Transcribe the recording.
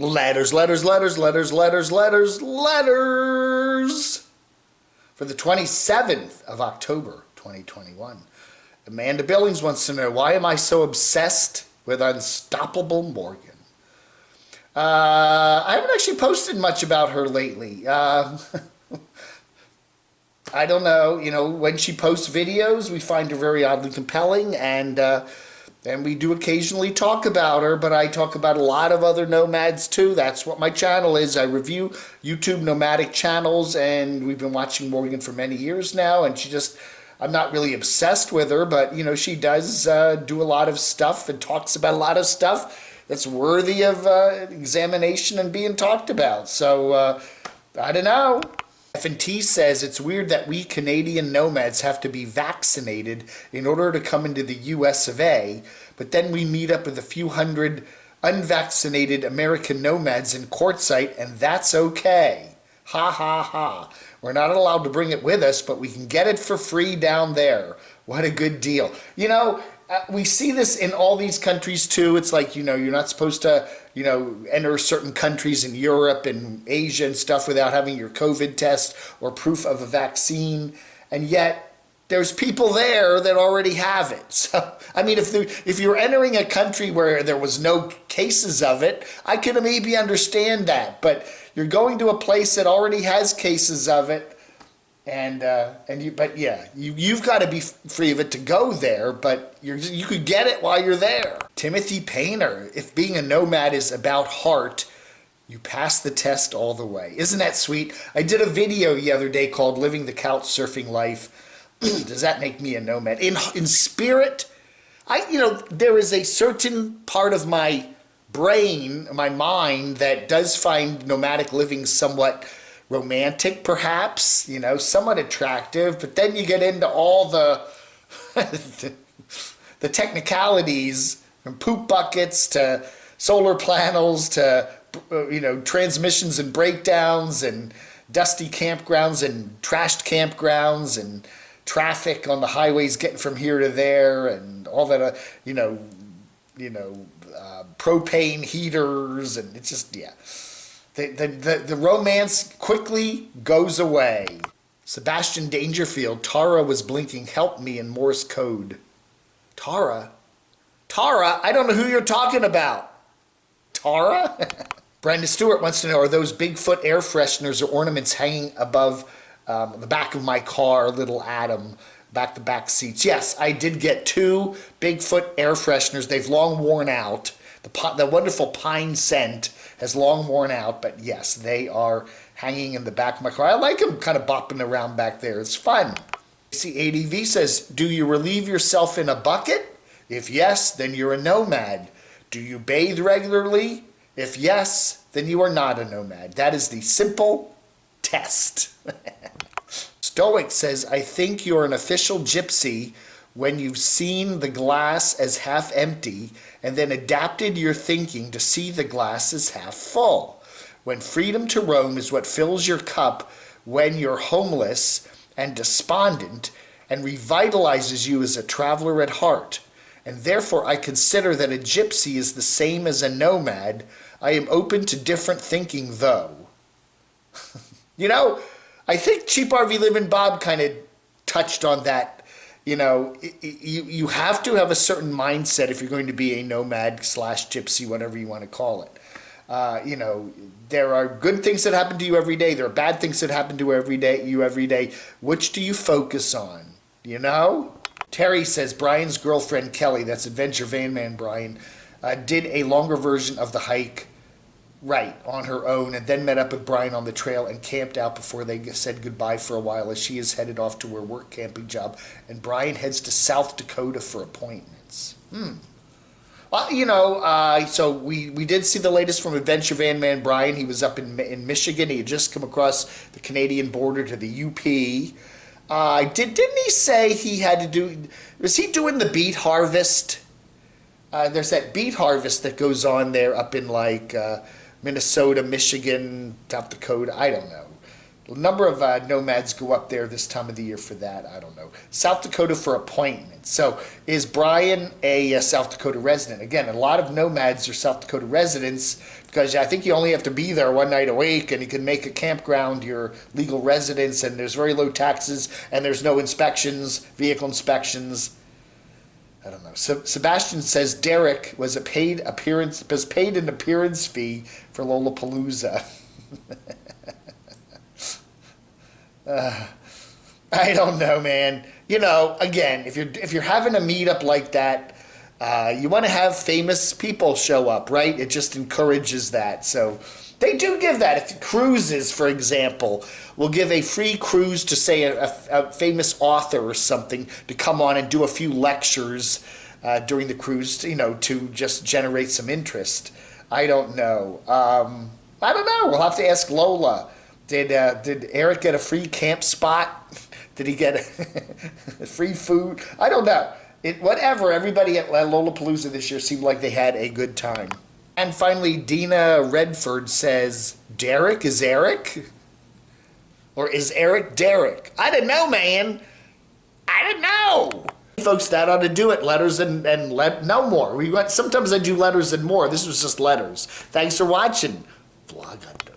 Letters, letters, letters, letters, letters, letters, letters. For the 27th of October, 2021. Amanda Billings wants to know, why am I so obsessed with Unstoppable Morgan? I haven't actually posted much about her lately. I don't know. You know, when she posts videos, we find her very oddly compelling, and we do occasionally talk about her, but I talk about a lot of other nomads too. That's what my channel is. I review YouTube nomadic channels, and we've been watching Morgan for many years now, and I'm not really obsessed with her, but, you know, she does do a lot of stuff and talks about a lot of stuff that's worthy of examination and being talked about. So, I don't know. F&T says it's weird that we Canadian nomads have to be vaccinated in order to come into the US of A, but then we meet up with a few hundred unvaccinated American nomads in Quartzsite, and that's okay. Ha ha ha. We're not allowed to bring it with us, but we can get it for free down there. What a good deal. You know, we see this in all these countries too. It's like, you know, you're not supposed to, you know, enter certain countries in Europe and Asia and stuff without having your COVID test or proof of a vaccine. And yet there's people there that already have it. So, I mean, if you're entering a country where there was no cases of it, I could maybe understand that. But you're going to a place that already has cases of it, you've got to be free of it to go there, but you could get it while you're there. Timothy Painter, if being a nomad is about heart, you pass the test all the way. Isn't that sweet? I did a video the other day called Living the Couch Surfing Life. Does that make me a nomad? In spirit, there is a certain part of my brain, my mind, that does find nomadic living somewhat romantic, perhaps, you know, somewhat attractive, but then you get into all the the technicalities, from poop buckets to solar panels to, you know, transmissions and breakdowns and dusty campgrounds and trashed campgrounds and traffic on the highways getting from here to there and all that, propane heaters, and it's just, yeah. The romance quickly goes away. Sebastian Dangerfield, Tara was blinking, help me, in Morse code. Tara? Tara? I don't know who you're talking about. Tara? Brandon Stewart wants to know, are those Bigfoot air fresheners or ornaments hanging above the back of my car, little Adam, the back seats? Yes, I did get 2 Bigfoot air fresheners. They've long worn out. The wonderful pine scent has long worn out, but yes, they are hanging in the back of my car. I like them kind of bopping around back there. It's fun. See, ADV says, do you relieve yourself in a bucket? If yes, then you're a nomad. Do you bathe regularly? If yes, then you are not a nomad. That is the simple test. Stoic says, I think you're an official gypsy when you've seen the glass as half empty and then adapted your thinking to see the glass as half full. When freedom to roam is what fills your cup when you're homeless and despondent and revitalizes you as a traveler at heart. And therefore I consider that a gypsy is the same as a nomad. I am open to different thinking though. You know, I think Cheap RV Living Bob kind of touched on that. You know, you have to have a certain mindset if you're going to be a nomad / gypsy, whatever you want to call it. You know, there are good things that happen to you every day. There are bad things that happen to you every day. Which do you focus on? You know? Terry says Brian's girlfriend, Kelly, that's Adventure Van Man Brian, did a longer version of the hike, right, on her own, and then met up with Brian on the trail and camped out before they said goodbye for a while, as she is headed off to her work camping job, and Brian heads to South Dakota for appointments. Well, you know, so we did see the latest from Adventure Van Man Brian. He was up in Michigan. He had just come across the Canadian border to the UP. Didn't he say he had to do, was he doing the beet harvest? There's that beet harvest that goes on there up in like Minnesota, Michigan, South Dakota, I don't know. A number of nomads go up there this time of the year for that, I don't know. South Dakota for appointments. So is Brian a South Dakota resident? Again, a lot of nomads are South Dakota residents because I think you only have to be there one night a week, and you can make a campground your legal residence, and there's very low taxes, and there's no inspections, vehicle inspections. I don't know. So Sebastian says Derek was paid an appearance fee for Lollapalooza. I don't know, man. You know, again, if you're having a meetup like that, you want to have famous people show up, right? It just encourages that. So they do give that. If cruises, for example, will give a free cruise to, say, a famous author or something to come on and do a few lectures during the cruise, you know, to just generate some interest. I don't know. I don't know. We'll have to ask Lola. Did Eric get a free camp spot? Did he get free food? I don't know. Whatever. Everybody at Lollapalooza this year seemed like they had a good time. And finally, Dina Redford says, Derek is Eric? Or is Eric Derek? I don't know, man. I don't know. Folks, that ought to do it. Letters and no more. Sometimes I do letters and more. This was just letters. Thanks for watching. Vlog Hunter.